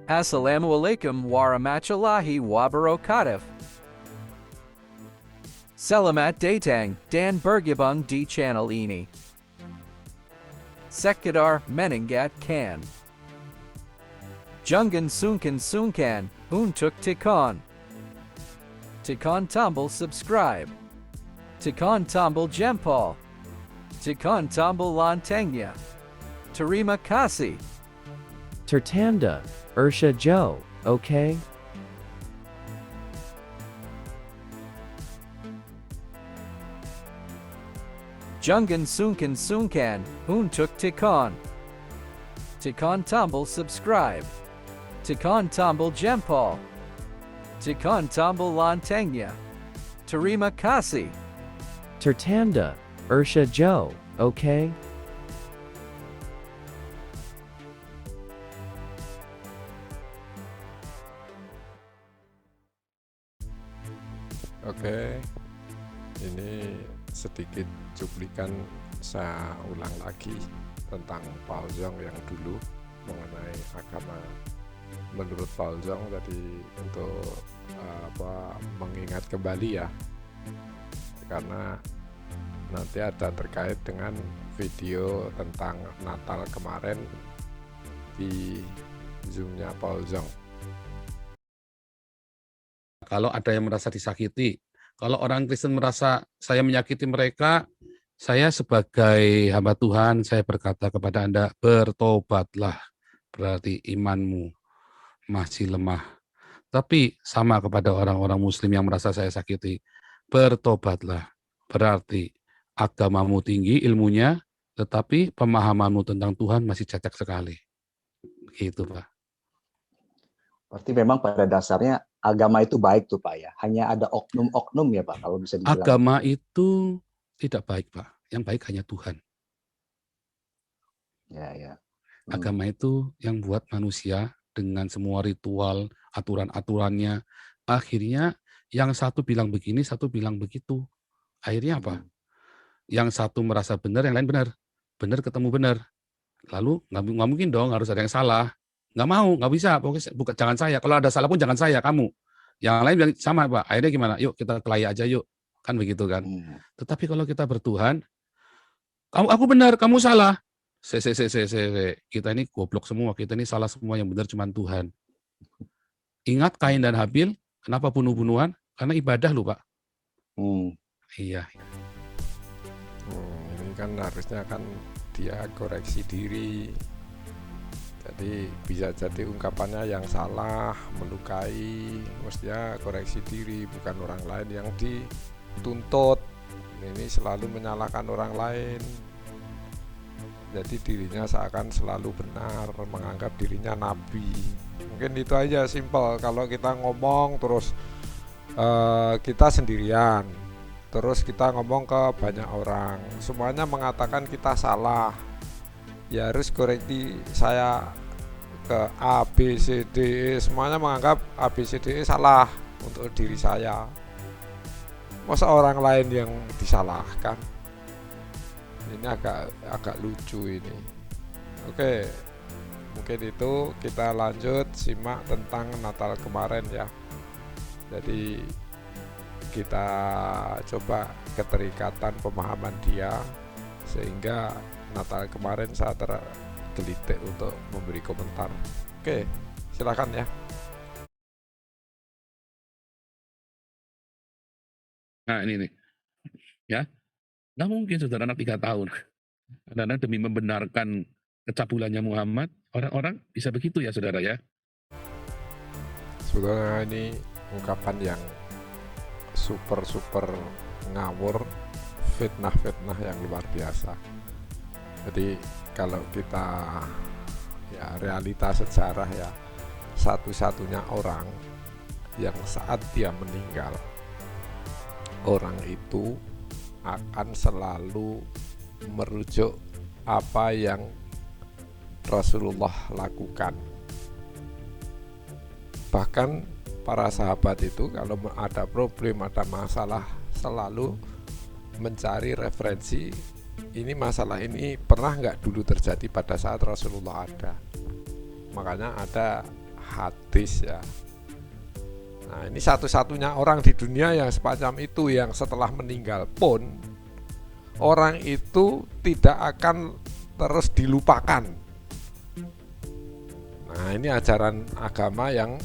Assalamualaikum warahmatullahi wabarakatuh. Selamat datang dan bergabung di channel ini. Sekedar mengingatkan. Jangan sungkan untuk tekan tombol subscribe. Tekan tombol jempol. Tekan tombol loncengnya. Terima kasih. Tertanda, Ursha Joe, okay? Jangan sungkan untuk tekan tombol subscribe. Tekan tombol jempol. Tekan tombol loncengnya. Terima kasih. Tertanda, Ursha Joe, okay? Oke, ini sedikit cuplikan saya ulang lagi tentang Paul Jong yang dulu mengenai agama menurut Paul Jong tadi untuk mengingat kembali ya, karena nanti ada terkait dengan video tentang Natal kemarin di Zoom-nya Paul Jong. Kalau ada yang merasa disakiti, kalau orang Kristen merasa saya menyakiti mereka, saya sebagai hamba Tuhan, saya berkata kepada Anda, bertobatlah, berarti imanmu masih lemah. Tapi sama kepada orang-orang Muslim yang merasa saya sakiti, bertobatlah, berarti agamamu tinggi ilmunya, tetapi pemahamanmu tentang Tuhan masih cacat sekali. Gitu, Pak. Berarti memang pada dasarnya agama itu baik tuh Pak ya. Hanya ada oknum-oknum ya Pak kalau bisa dibilang. Agama itu tidak baik Pak. Yang baik hanya Tuhan. Ya. Agama itu yang buat manusia dengan semua ritual, aturan-aturannya. Akhirnya yang satu bilang begini, satu bilang begitu. Akhirnya apa? Yang satu merasa benar, yang lain benar. Benar ketemu benar. Lalu nggak mungkin dong harus ada yang salah. Nggak mau, nggak bisa. Pokoknya bukan, jangan saya. Kalau ada salah pun jangan saya, kamu. Yang lain bilang sama Pak. Akhirnya gimana? Yuk kita kelahi aja yuk. Kan begitu kan. Tetapi kalau kita bertuhan, aku benar, kamu salah. Kita ini goblok semua. Kita ini salah semua, yang benar cuma Tuhan. Ingat Kain dan Habil, kenapa bunuh-bunuhan? Karena ibadah loh Pak. Iya. Ini kan harusnya kan dia koreksi diri. Jadi bisa jadi ungkapannya yang salah, melukai, mestinya koreksi diri, bukan orang lain yang dituntut. Ini selalu menyalahkan orang lain. Jadi dirinya seakan selalu benar, menganggap dirinya nabi. Mungkin itu aja, simpel. Kalau kita ngomong terus kita sendirian, terus kita ngomong ke banyak orang, semuanya mengatakan kita salah. Ya harus koreksi saya ke A, B, C, D, E, semuanya menganggap A, B, C, D, E salah untuk diri saya. Masa orang lain yang disalahkan? Ini agak lucu ini. Oke, mungkin itu kita lanjut simak tentang Natal kemarin ya. Jadi kita coba keterikatan pemahaman dia sehingga Natal kemarin saya tergelitik untuk memberi komentar. Oke, silakan ya. Nah ini nih, ya, nggak mungkin saudara anak 3 tahun. Karena demi membenarkan kecabulannya Muhammad, orang-orang bisa begitu ya saudara ya. Sebetulnya ini ungkapan yang super ngawur, fitnah yang luar biasa. Jadi kalau kita ya realitas sejarah ya, satu-satunya orang yang saat dia meninggal, orang itu akan selalu merujuk apa yang Rasulullah lakukan. Bahkan para sahabat itu kalau ada problem, ada masalah, selalu mencari referensi ini masalah ini pernah nggak dulu terjadi pada saat Rasulullah ada. Makanya ada hadis ya. Nah, ini satu-satunya orang di dunia yang semacam itu, yang setelah meninggal pun orang itu tidak akan terus dilupakan. Nah, ini ajaran agama yang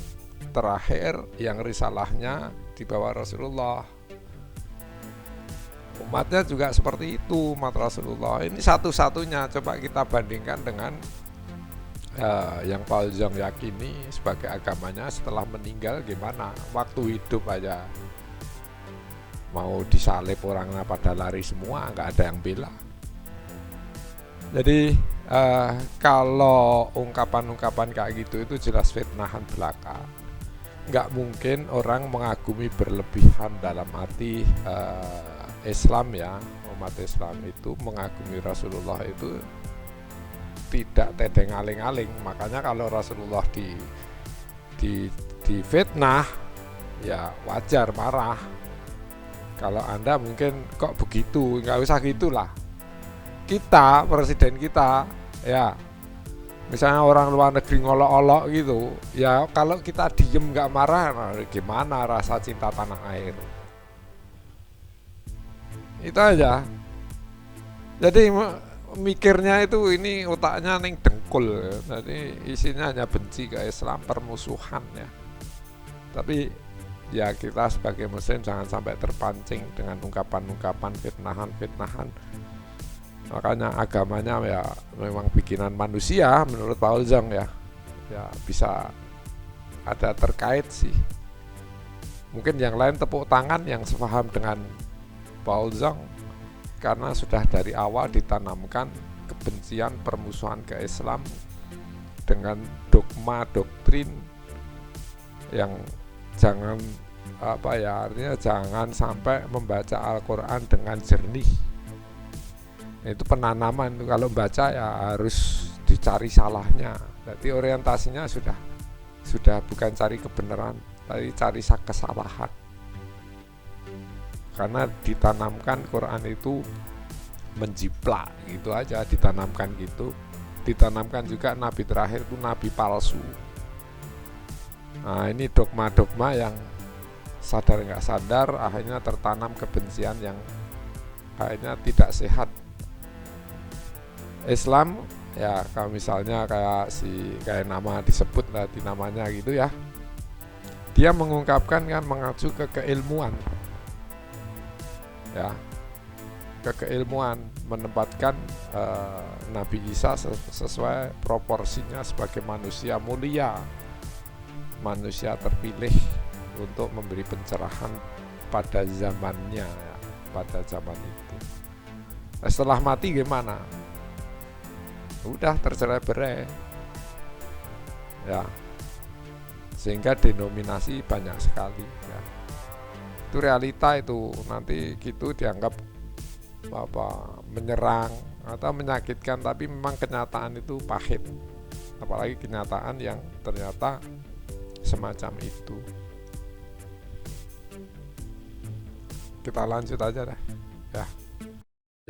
terakhir, yang risalahnya dibawa Rasulullah. Umatnya juga seperti itu, umat Rasulullah. Ini satu-satunya. Coba kita bandingkan dengan yang Paul Zhang yakini sebagai agamanya setelah meninggal gimana. Waktu hidup aja mau disalib orangnya pada lari semua, nggak ada yang bela. Jadi kalau ungkapan-ungkapan kayak gitu itu jelas fitnahan belaka. Nggak mungkin orang mengagumi berlebihan dalam arti Islam ya, umat Islam itu mengagumi Rasulullah itu tidak tedeng aling-aling. Makanya kalau Rasulullah di fitnah ya wajar marah. Kalau Anda mungkin kok begitu, nggak usah gitulah. Kita, presiden kita ya, misalnya orang luar negeri ngolok-olok gitu ya, kalau kita diem nggak marah, nah gimana rasa cinta tanah air. Itu aja. Jadi mikirnya itu ini otaknya neng dengkul, jadi isinya hanya benci ke Islam, permusuhan ya. Tapi ya kita sebagai muslim jangan sampai terpancing dengan ungkapan-ungkapan fitnahan. Makanya agamanya ya memang bikinan manusia menurut Paul Zhang ya. Ya bisa ada terkait sih. Mungkin yang lain tepuk tangan yang sepaham dengan Paul Zhang, karena sudah dari awal ditanamkan kebencian, permusuhan ke Islam dengan dogma, doktrin yang jangan artinya jangan sampai membaca Al-Quran dengan jernih. Itu penanaman itu, kalau baca ya harus dicari salahnya. Jadi orientasinya sudah bukan cari kebenaran, tapi cari kesalahan. Karena ditanamkan Quran itu menjiplak gitu aja, ditanamkan gitu. Ditanamkan juga nabi terakhir itu nabi palsu. Nah, ini dogma-dogma yang sadar nggak sadar akhirnya tertanam kebencian yang akhirnya tidak sehat. Islam ya, kalau misalnya kayak nama disebut tadi namanya gitu ya, dia mengungkapkan kan mengacu ke keilmuan ya, ke keilmuan, menempatkan Nabi Isa sesuai proporsinya sebagai manusia mulia, manusia terpilih untuk memberi pencerahan pada zamannya ya, pada zaman itu. Setelah mati gimana? Udah tercerai-berai ya, sehingga denominasi banyak sekali ya. Itu realita, itu nanti gitu dianggap menyerang atau menyakitkan, tapi memang kenyataan itu pahit, apalagi kenyataan yang ternyata semacam itu. Kita lanjut aja deh ya.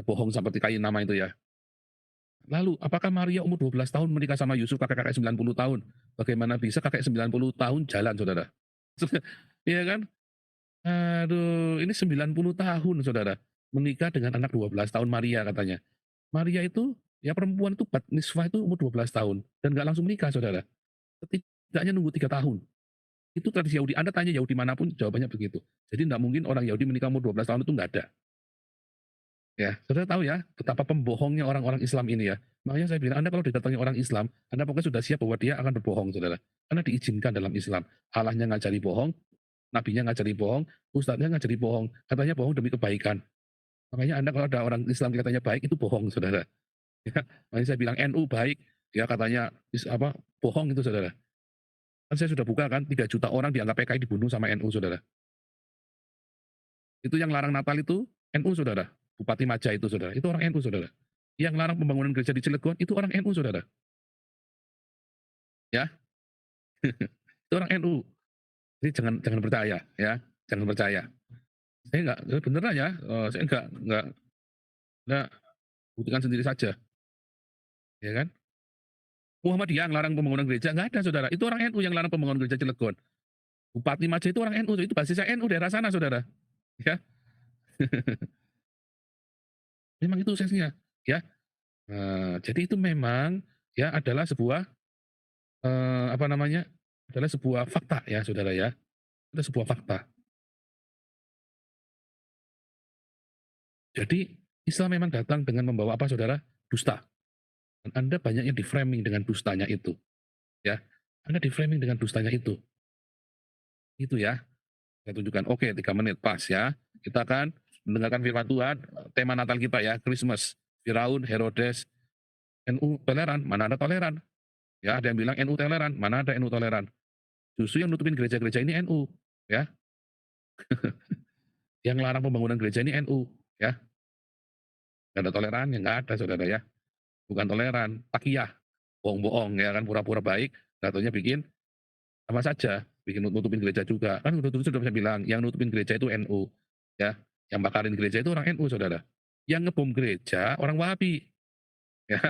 Bohong seperti kain nama itu ya. Lalu, apakah Maria umur 12 tahun menikah sama Yusuf kakek-kakek 90 tahun? Bagaimana bisa kakek 90 tahun jalan, saudara? Iya kan? Aduh, ini 90 tahun, saudara. Menikah dengan anak 12 tahun Maria katanya. Maria itu, ya perempuan itu bat nisfah itu umur 12 tahun. Dan gak langsung menikah, saudara. Setidaknya nunggu 3 tahun. Itu tradisi Yahudi. Anda tanya Yahudi manapun, jawabannya begitu. Jadi gak mungkin orang Yahudi menikah umur 12 tahun itu gak ada. Ya, saudara tahu ya betapa pembohongnya orang-orang Islam ini ya. Makanya saya bilang, Anda kalau didatangi orang Islam, Anda pokoknya sudah siap bahwa dia akan berbohong, saudara. Karena diizinkan dalam Islam. Allahnya ngajari bohong, nabinya ngajari bohong, ustadznya ngajari bohong. Katanya bohong demi kebaikan. Makanya Anda kalau ada orang Islam katanya baik, itu bohong, saudara. Ya, makanya saya bilang NU baik, ya katanya bohong itu, saudara. Kan saya sudah buka kan, 3 juta orang dianggap PKI dibunuh sama NU, saudara. Itu yang larang Natal itu NU, saudara. Bupati Maja itu, saudara, itu orang NU, saudara. Yang larang pembangunan gereja di Cilegon itu orang NU, saudara. Ya, itu orang NU. Jadi jangan percaya, ya, jangan percaya. Saya beneran ya, saya enggak buktikan sendiri saja, ya kan? Muhammadiyah yang larang pembangunan gereja, nggak ada saudara. Itu orang NU yang larang pembangunan gereja Cilegon. Bupati Maja itu orang NU, itu basisnya NU daerah sana saudara. Ya, memang itu sesnya. Ya, jadi itu memang ya adalah sebuah apa namanya? Adalah sebuah fakta ya saudara ya. Itu sebuah fakta. Jadi Islam memang datang dengan membawa apa saudara? Dusta. Dan Anda banyak yang di-framing dengan dustanya itu. Ya, Anda di-framing dengan dustanya itu. Itu ya. Saya tunjukkan. Oke, 3 menit pas ya. Kita akan mendengarkan firman Tuhan. Tema Natal kita ya, Christmas. Firaun, Herodes, NU toleran, mana ada toleran? Ya, ada yang bilang NU toleran, mana ada NU toleran? Justru yang nutupin gereja-gereja ini NU, ya. Yang larang pembangunan gereja ini NU, ya. Nggak ada toleran, yang nggak ada saudara ya. Bukan toleran, takiyah, bohong-bohong ya kan, pura-pura baik, datonya bikin sama saja, bikin nutupin gereja juga. Kan udah sudah saya bilang, yang nutupin gereja itu NU, ya. Yang bakarin gereja itu orang NU saudara. Yang ngebom gereja orang Wahabi, ya.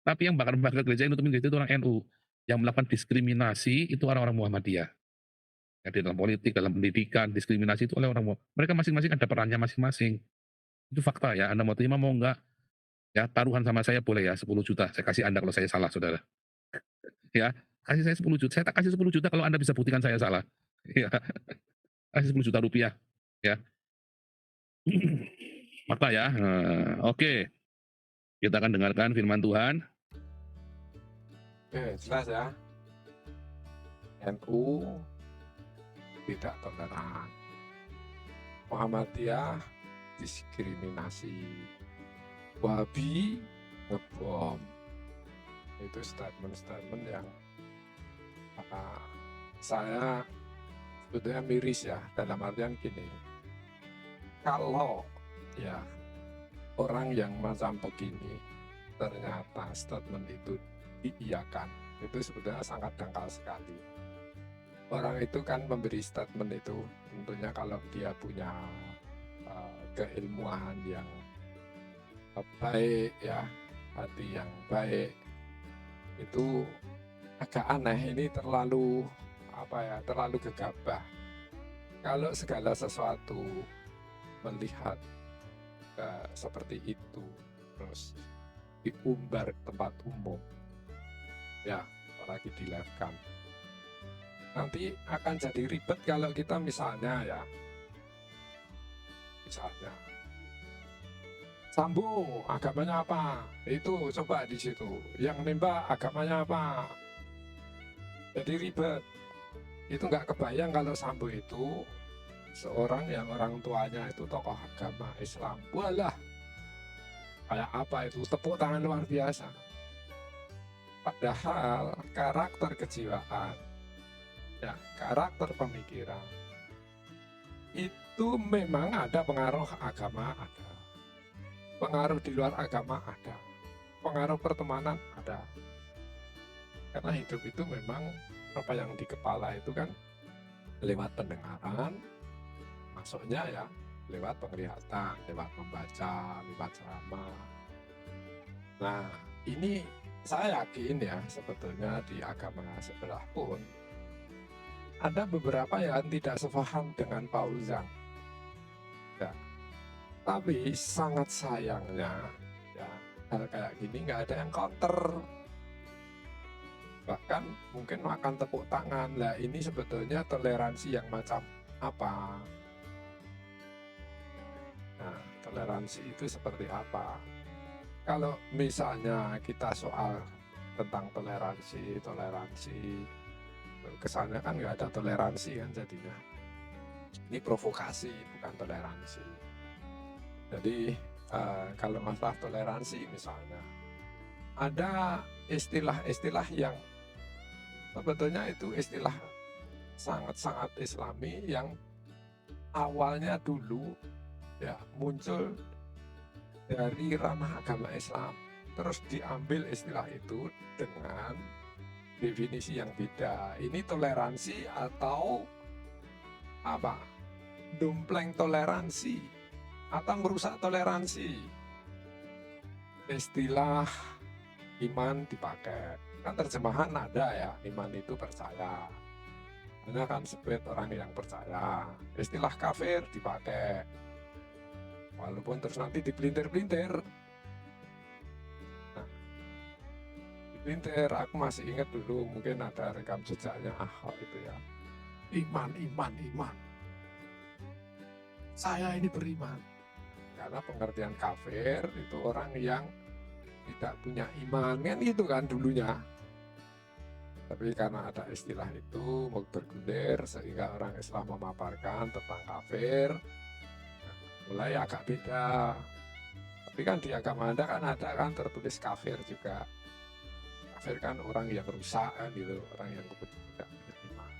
Tapi yang bakar gereja, yang nutupin gereja itu orang NU. Yang melakukan diskriminasi itu orang-orang Muhammadiyah. Ya, di dalam politik, dalam pendidikan, diskriminasi itu oleh orang Muhammadiyah. Mereka masing-masing ada perannya masing-masing. Itu fakta ya, Anda mau terima mau enggak, ya taruhan sama saya boleh ya 10 juta, saya kasih Anda kalau saya salah saudara. Ya, kasih saya 10 juta, saya tak kasih 10 juta kalau Anda bisa buktikan saya salah. Ya, kasih 10 juta rupiah. Ya. Fakta ya, oke. Kita akan dengarkan firman Tuhan. Oke, jelas ya. NU tidak toleran. Muhammadiyah diskriminasi. Wahabi ngebom. Itu statement-statement yang saya sebetulnya miris ya, dalam artian gini. Kalau ya orang yang macam begini ternyata statement itu diiyakan, itu sebetulnya sangat dangkal sekali. Orang itu kan memberi statement itu tentunya kalau dia punya keilmuan yang baik ya, hati yang baik, itu agak aneh, ini terlalu terlalu gegabah. Kalau segala sesuatu melihat seperti itu terus diumbar tempat umum ya, apalagi di live cam, nanti akan jadi ribet kalau kita misalnya Sambo agamanya apa, itu coba di situ yang nembak agamanya apa, jadi ribet. Itu nggak kebayang kalau Sambo itu seorang yang orang tuanya itu tokoh agama Islam. Walah, kayak apa itu, tepuk tangan luar biasa. Padahal karakter kejiwaan, ya, karakter pemikiran itu memang ada pengaruh agama, ada pengaruh di luar agama, ada pengaruh pertemanan, ada. Karena hidup itu memang apa yang di kepala itu kan lewat pendengaran, masuknya ya lewat penglihatan, lewat membaca, lewat ceramah. Nah, ini saya yakin ya, sebetulnya di agama sebelah pun ada beberapa yang tidak sepaham dengan Paul Zhang. Ya. Tapi sangat sayangnya ya, hal kayak gini nggak ada yang counter. Bahkan mungkin makan tepuk tangan. Lah ini sebetulnya toleransi yang macam apa? Nah, toleransi itu seperti apa? Kalau misalnya kita soal tentang toleransi, kesannya kan nggak ada toleransi kan jadinya. Ini provokasi, bukan toleransi. Jadi kalau masalah toleransi misalnya, ada istilah-istilah yang sebetulnya itu istilah sangat-sangat Islami yang awalnya dulu ya muncul dari ranah agama Islam, terus diambil istilah itu dengan definisi yang beda. Ini toleransi atau apa? Dompleng toleransi atau merusak toleransi. istilah iman dipakai. Kan terjemahan ada ya, iman itu percaya. Hanya kan sebut orang yang percaya. Istilah kafir dipakai. Walaupun terus nanti dipelintir-pelintir. Nah, dipelintir, aku masih ingat dulu mungkin ada rekam jejaknya Ahok itu ya. Iman, iman, iman. Saya ini beriman. Karena pengertian kafir itu orang yang tidak punya iman, kan itu kan dulunya. Tapi karena ada istilah itu mau bergulir sehingga orang Islam memaparkan tentang kafir, mulai agak beda. Tapi kan di agama Anda kan ada kan tertulis kafir juga. Kafir kan orang yang rusak kan gitu, orang yang kebetulan tidak punya iman.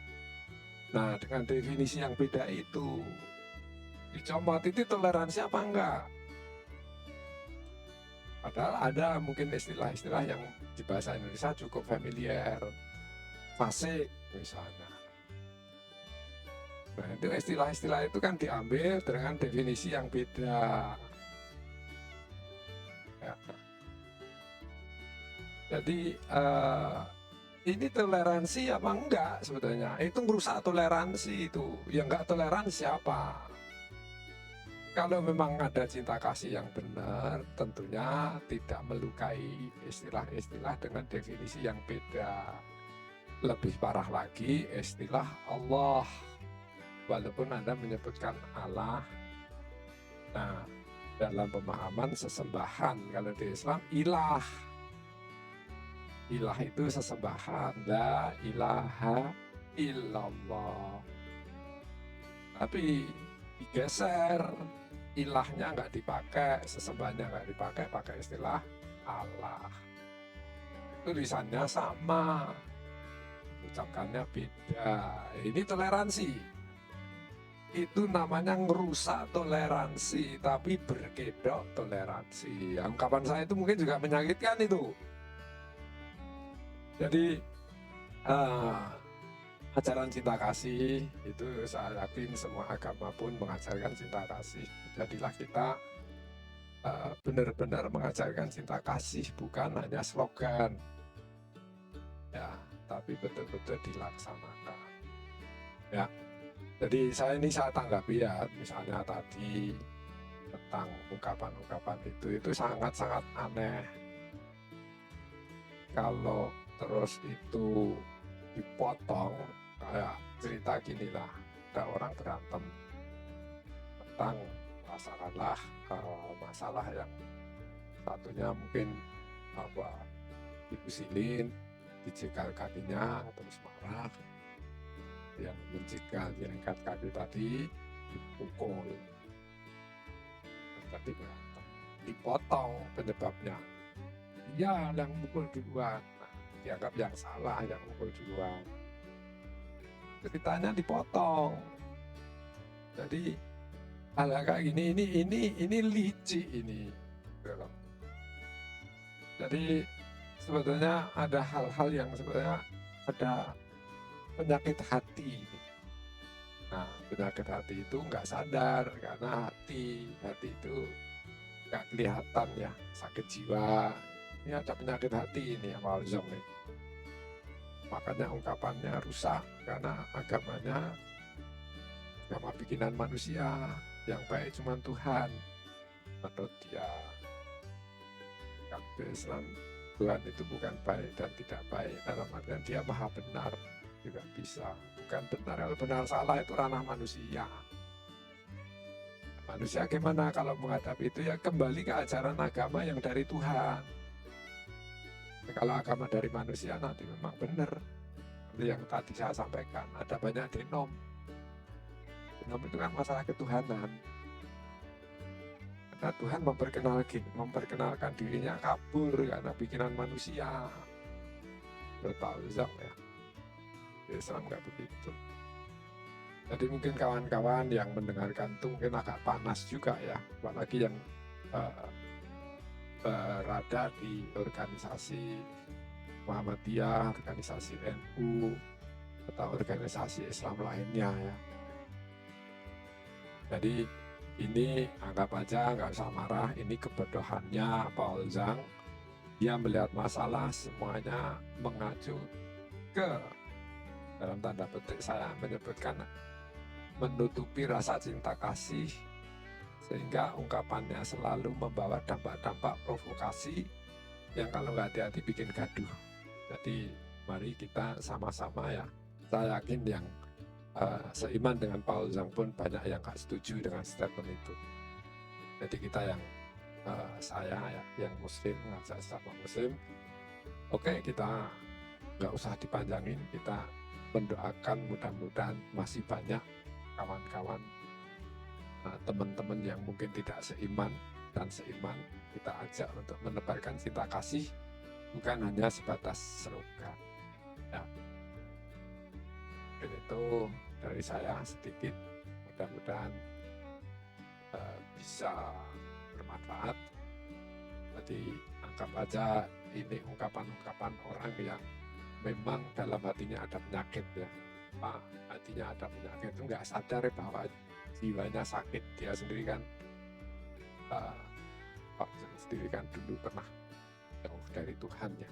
Nah, dengan definisi yang beda itu dicomot itu toleransi apa enggak? Padahal ada mungkin istilah-istilah yang di bahasa Indonesia cukup familiar. Fasik misalnya. Nah, itu istilah-istilah itu kan diambil dengan definisi yang beda. Ya. Jadi ini toleransi apa enggak sebetulnya? Itu merusak toleransi itu. Yang enggak toleran siapa? Kalau memang ada cinta kasih yang benar, tentunya tidak melukai istilah-istilah dengan definisi yang beda. Lebih parah lagi istilah Allah. Walaupun Anda menyebutkan Allah, nah dalam pemahaman sesembahan, kalau di Islam ilah. Ilah itu sesembahan, la ilaha illallah. Tapi digeser, ilahnya nggak dipakai, sesembahnya nggak dipakai, pakai istilah Allah. Tulisannya sama, ucapkannya beda. Ini toleransi. Itu namanya ngerusak toleransi, tapi berkedok toleransi. Ungkapan saya itu mungkin juga menyakitkan itu. Jadi ajaran cinta kasih itu saya yakin semua agama pun mengajarkan cinta kasih. Jadilah kita benar-benar mengajarkan cinta kasih, bukan hanya slogan, ya, tapi betul-betul dilaksanakan. Ya, jadi saya tanggapi ya, misalnya tadi tentang ungkapan-ungkapan itu sangat-sangat aneh. Kalau terus itu dipotong, kayak cerita gini lah, ada orang berantem tentang masalah yang satunya mungkin bahwa diusilin, dicegal kakinya, terus marah, yang mencegal, yang angkat kaki tadi dipukul, tadi berantem, dipotong penyebabnya, dia yang mukul duluan, dianggap yang salah yang mukul duluan. Ceritanya dipotong. Jadi hal kayak gini ini licik ini. Jadi sebetulnya ada hal-hal yang sebetulnya ada penyakit hati. Nah, penyakit hati itu nggak sadar karena hati itu nggak kelihatan ya, sakit jiwa. Ini ada penyakit hati ini yang Walzong ini. Makanya ungkapannya rusak karena agamanya agama bikinan manusia, yang baik cuma Tuhan menurut dia. Kalau Islam, Tuhan itu bukan baik dan tidak baik, dalam artian dia maha benar juga bisa, bukan benar. Kalau benar salah itu ranah manusia. Manusia gimana kalau menghadapi itu? Ya kembali ke ajaran agama yang dari Tuhan. Kalau agama dari manusia nanti memang benar. Seperti yang tadi saya sampaikan, ada banyak denom. Denom itu kan masalah ketuhanan. Karena Tuhan memperkenalkan dirinya kabur karena bikinan manusia. Bertauzam ya. Islam nggak begitu. Jadi mungkin kawan-kawan yang mendengarkan itu mungkin agak panas juga ya. Apalagi yang berada di organisasi Muhammadiyah, organisasi NU, atau organisasi Islam lainnya ya. Jadi Ini anggap aja nggak usah marah, ini kebodohannya Paul Zhang. Dia melihat masalah semuanya mengacu ke, dalam tanda petik saya menyebutkan, menutupi rasa cinta kasih, sehingga ungkapannya selalu membawa dampak-dampak provokasi yang kalau nggak hati-hati bikin gaduh. Jadi mari kita sama-sama ya, saya yakin yang seiman dengan Paul Zhang pun banyak yang nggak setuju dengan statement itu. Jadi kita yang saya ya, yang muslim, ngajak sama muslim, oke, kita nggak usah dipanjangin, kita mendoakan mudah-mudahan masih banyak kawan-kawan, teman-teman yang mungkin tidak seiman dan seiman, kita ajak untuk menebarkan cinta kasih, bukan hanya sebatas slogan. Ya. Mungkin itu dari saya sedikit, mudah-mudahan bisa bermanfaat. Jadi anggap aja ini ungkapan-ungkapan orang yang memang dalam hatinya ada penyakit ya. Pak, hatinya ada penyakit itu nggak sadar bahwa jiwanya sakit. Dia sendiri kan Pak sendiri kan dulu pernah jauh dari Tuhan ya,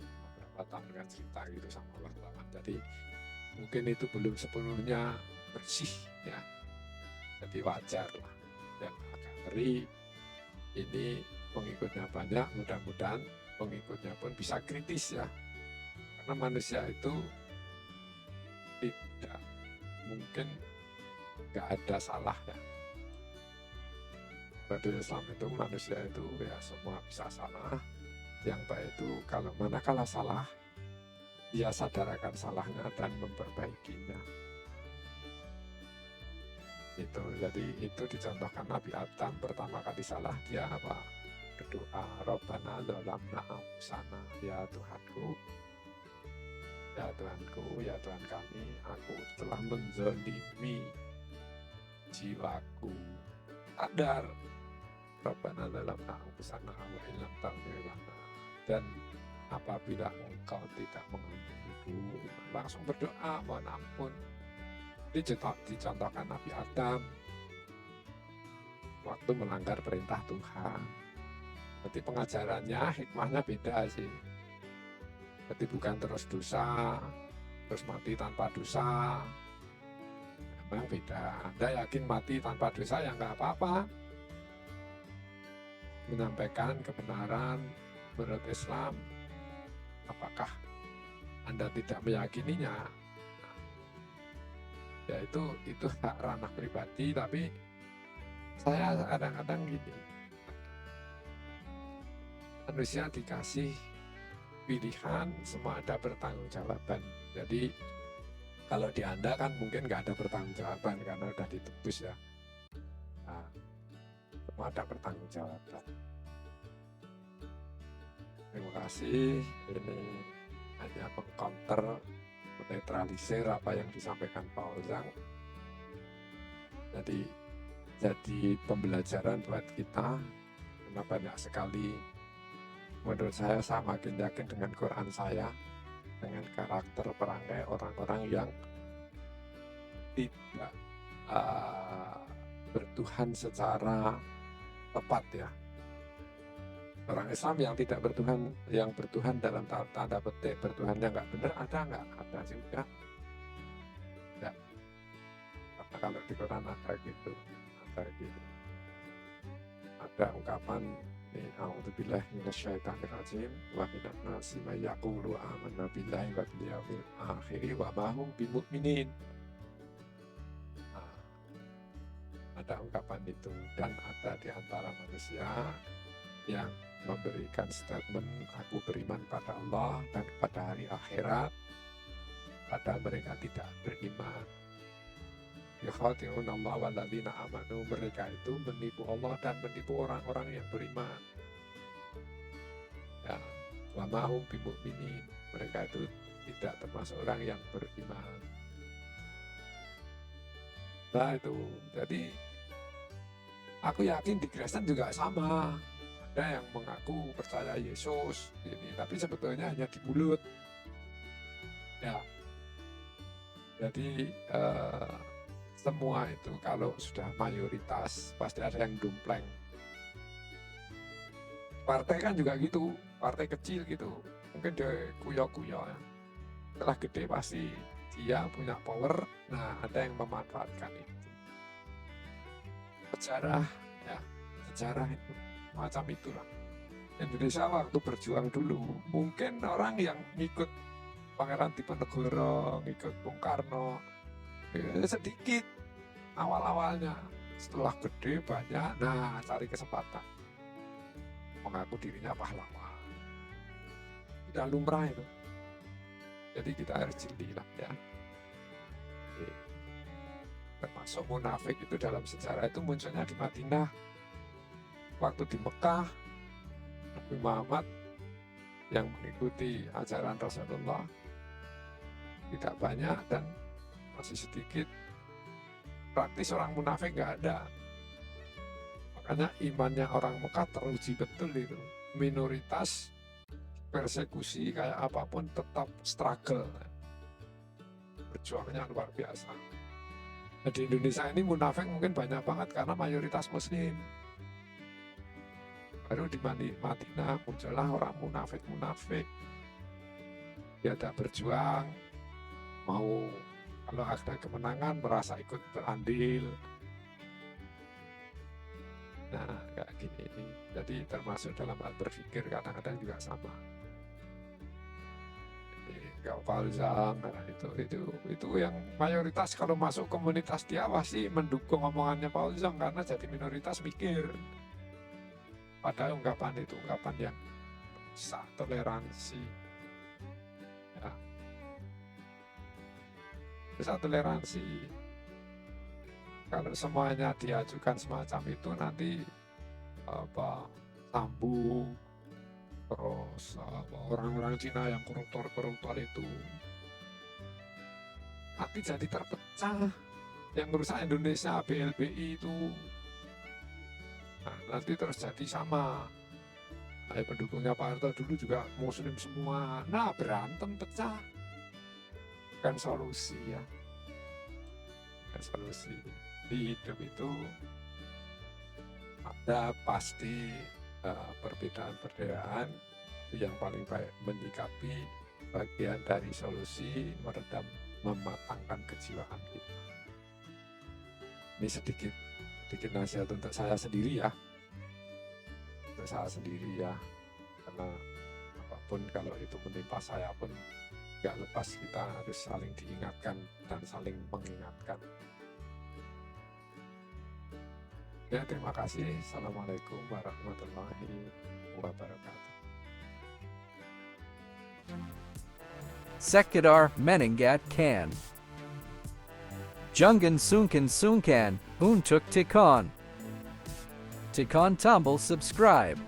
beberapa tahun dengan cerita gitu sama wartawan. Jadi mungkin itu belum sepenuhnya bersih ya, jadi wajar lah. Dan agak ngeri, ini pengikutnya banyak, mudah-mudahan pengikutnya pun bisa kritis ya, karena manusia itu tidak mungkin nggak ada salah ya. Pada Islam itu manusia itu ya semua bisa salah. Yang baik itu kalau manakala salah, dia sadarkan salahnya dan memperbaikinya. Itu jadi itu dicontohkan Nabi Adam pertama kali salah dia apa? Berdoa, Rabbana dzalamna anfusana, ya Tuhanku, ya Tuhanku, ya Tuhan kami, aku telah menzalimi jiwaku. Sadar, Rabbana dzalamna anfusana wa illam taghfir lana, dan apabila engkau tidak mengampuniku, langsung berdoa mohon ampun. Ini dicontohkan Nabi Adam waktu melanggar perintah Tuhan. Jadi pengajarannya, hikmahnya beda sih. Jadi bukan terus dosa, terus mati tanpa dosa. Memang beda. Anda yakin mati tanpa dosa ya nggak apa-apa. Menyampaikan kebenaran menurut Islam. Apakah Anda tidak meyakininya? Ya itu hak ranah pribadi, tapi saya kadang-kadang gini, manusia dikasih pilihan, semua ada pertanggungjawaban. Jadi kalau di Anda kan mungkin nggak ada pertanggungjawaban karena udah ditebus ya. Nah, semua ada pertanggungjawaban. Terima kasih. Ini hanya mengcounter, menetralisir apa yang disampaikan Paul Zhang. Jadi pembelajaran buat kita, karena banyak sekali, menurut saya makin yakin dengan Quran saya, dengan karakter perangai orang-orang yang tidak bertuhan secara tepat ya. Orang Islam yang tidak bertuhan, yang bertuhan dalam tanda petik bertuhannya nggak benar, ada juga. Ya. Karena kalau di Quran ada gitu. Ada ungkapan ini, a'udzubillahi minasyaitonir rajim, wa minan nasi may yaqulu amanna billahi wa bil yaumil akhir wa ma hum bimu'minin. Nah, ada ungkapan itu, dan ada di antara manusia yang memberikan statement, aku beriman pada Allah dan pada hari akhirat, padahal mereka tidak beriman. Yukhadi'un Allah walladzina amanu, mereka itu menipu Allah dan menipu orang-orang yang beriman. Ya, wa ma hum bimu'minin, mereka itu tidak termasuk orang yang beriman. Nah itu, jadi aku yakin di Kristen juga sama. Ada yang mengaku percaya Yesus ini, tapi sebetulnya hanya di mulut. Ya, jadi semua itu kalau sudah mayoritas pasti ada yang dumpleng. Partai kan juga gitu, partai kecil gitu, mungkin dia kuyo-kuyo ya. Setelah gede pasti dia punya power, nah ada yang memanfaatkan itu. Sejarah ya, sejarah itu macam itulah. Indonesia waktu berjuang dulu, mungkin orang yang ngikut Pangeran Diponegoro, ngikut Bung Karno, sedikit awal-awalnya. Setelah gede banyak, nah cari kesempatan. Mengaku dirinya pahlawan. Tidak lumrah itu. Jadi kita harus jeli lah ya. Termasuk munafik itu dalam sejarah itu munculnya di Madinah. Waktu di Mekah, Nabi Muhammad yang mengikuti ajaran Rasulullah tidak banyak dan masih sedikit. Praktis orang munafik nggak ada. Makanya imannya orang Mekah teruji betul itu. Minoritas, persekusi kayak apapun tetap struggle. Berjuangnya luar biasa. Nah, di Indonesia ini munafik mungkin banyak banget karena mayoritas muslim. Baru di Madinah muncullah orang munafik-munafik. Dia tak berjuang, mau kalau ada kemenangan merasa ikut berandil. Nah, kayak gini. Jadi termasuk dalam hal berpikir kadang-kadang juga sama. Kalau Fauzan, itu yang mayoritas kalau masuk komunitas dia pasti mendukung omongannya Fauzan karena jadi minoritas mikir. Padahal ungkapan itu ungkapan yang bisa toleransi. Ya. Bisa toleransi. Kalau semuanya diajukan semacam itu nanti sambung. Terus orang-orang Cina yang koruptor itu nanti jadi terpecah. Yang merusak Indonesia BLBI itu nanti terus jadi sama. Pendukungnya Pak Harto dulu juga muslim semua. Nah berantem pecah. Kan solusi ya. Kan solusi. Di hidup itu ada pasti perbedaan yang paling baik menyikapi bagian dari solusi meredam mematangkan kejiwaan kita. Ini sedikit nasihat untuk saya sendiri ya, karena apapun kalau itu menimpa saya pun nggak lepas kita harus saling diingatkan dan saling mengingatkan. Ya, terima kasih. Assalamualaikum warahmatullahi wabarakatuh. Sekedar Menengat Kan. Jungan Sunkan Untuk Tikon. Tikon Tombol subscribe.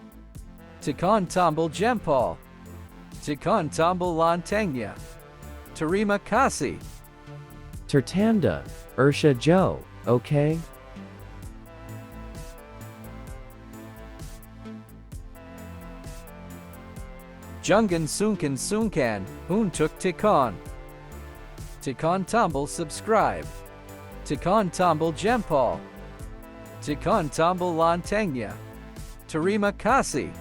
Tikon Tombol Jempol. Tikon Tombol Lontengnya. Terima kasih. Tertanda, Ursha Joe, okay? Jungan Sunkan Untuk Tikon. Tikon Tombol subscribe. Tikon Tombol Jempol. Tikon Tombol Lontengnya. Terima kasih.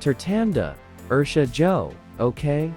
Tertanda, Ursha Joe, okay?